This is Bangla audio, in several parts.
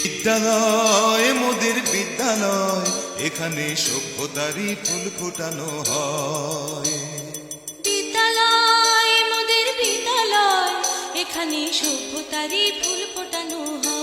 বিদ্যালয় মোদের বিদ্যালয়, এখানে সভ্যতারই ফুল ফোটানো হয়। বিদ্যালয় মোদের বিদ্যালয়, এখানে সভ্যতারই ফুল ফোটানো হয়।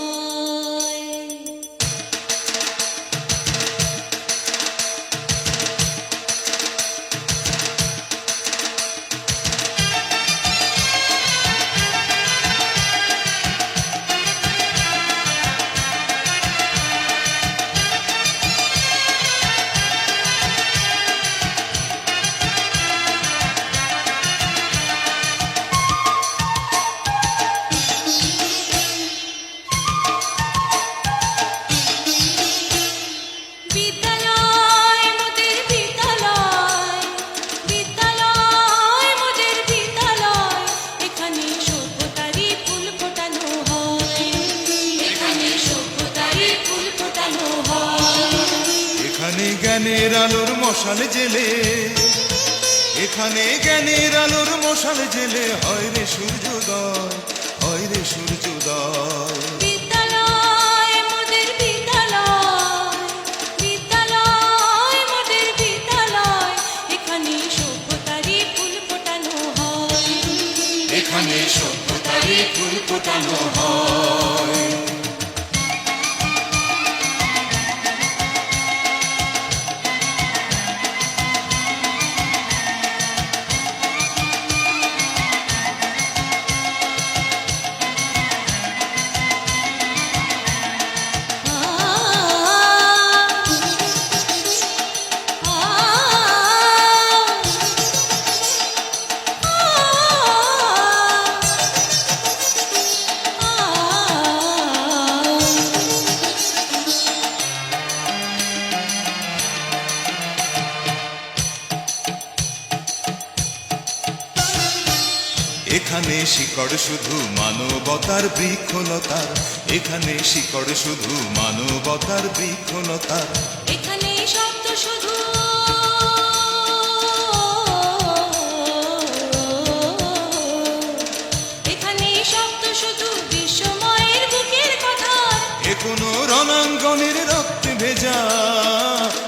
এখানে জ্ঞানের আলোর মশাল জেলে, এখানে জ্ঞানের আলোর মশাল জেলে হয় রে সূর্যোদয়, হয় রে সূর্যোদয়। বিদ্যালয় মোদের বিদ্যালয়, বিদ্যালয় মোদের বিদ্যালয়, এখানে সভ্যতারই ফুল ফোটানো হয়। এখানে সভ্যতারই ফুল ফোটানো হয়। এখানে শিকড় শুধু মানবতার বৃক্ষলতার, এখানে শিকড় শুধু মানবতার বৃক্ষলতার। এখানে শব্দ শুধু এখানে শব্দ শুধু বিশ্বময়ের বুকের কথা। এ কোনো রণাঙ্গনের রক্তে ভেজা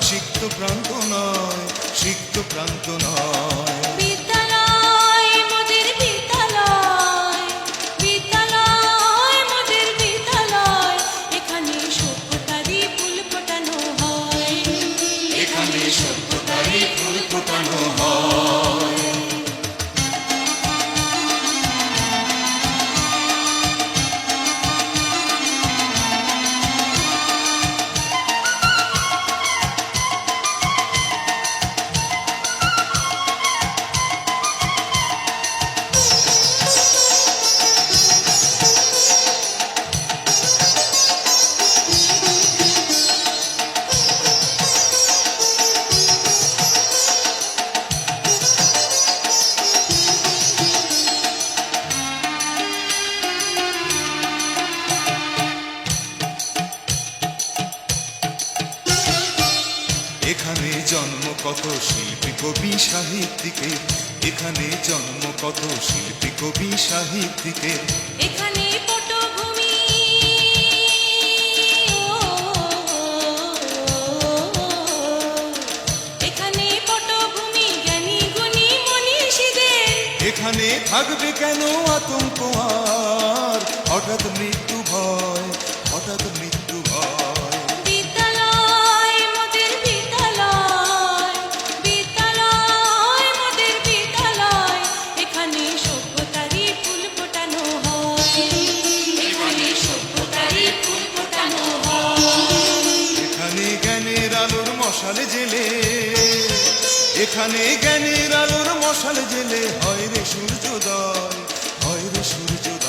সিক্ত প্রান্ত নয়, সিক্ত প্রান্ত নয়। বিদ্যালয় মোদের বিদ্যালয়, বিদ্যালয় মোদের বিদ্যালয়, এখানে সভ্যতারই ফুল ফোটানো হয়। এখানে সভ্যতারই ফুল ফোটানো হয়। এখানে জন্ম কত শিল্পী কবি সাহিত্যিকের, এখানে জন্ম কত শিল্পী কবি সাহিত্যিকের। এখানে পটভূমি এখানে পটভূমি জ্ঞানী গুণী মনীষীদের। এখানে থাকবে কেন আতঙ্ক আর হঠাৎ মৃত্যু ভয়, হঠাৎ মৃত্যু ভয়। বিদ্যালয় মোদের বিদ্যালয়, বিদ্যালয় মোদের বিদ্যালয়, এখানে সভ্যতারই ফুল ফোটানো হয়। এখানে সভ্যতারই ফুল ফোটানো হয়। এখানে জ্ঞানের আলোর মশাল জেলে, এখানে জ্ঞানের আলোর মশাল জেলে হয় রে সূর্যোদয়, হয় রে সূর্যোদয়।